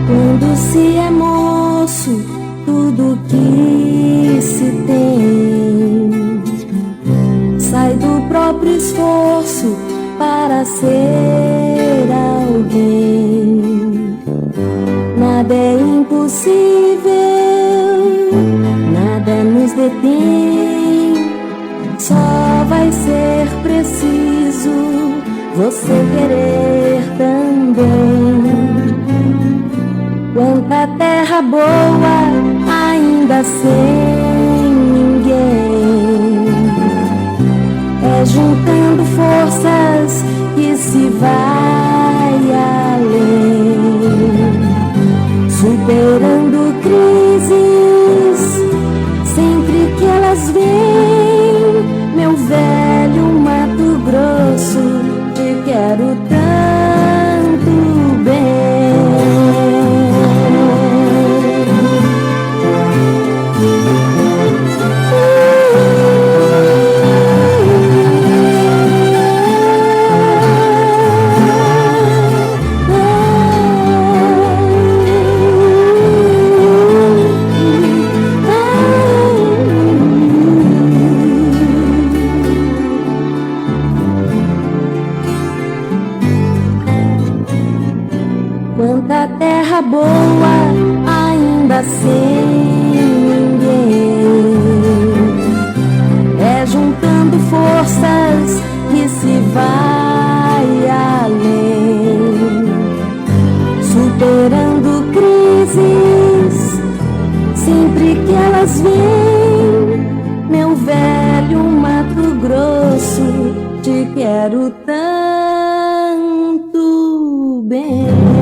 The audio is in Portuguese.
Quando se é moço, tudo que se tem sai do próprio esforço para ser alguém. Nada é impossível, nada nos detém. Só vai ser preciso você querer também. Quanta terra boa ainda sem ninguém. É juntando forças que se vai além, superando crises sempre que elas vêm. Meu velho Mato Grosso, te quero tanto bem. Quanta terra boa ainda sem ninguém. É juntando forças que se vai além, superando crises sempre que elas vêm. Meu velho Mato Grosso, te quero tanto bem.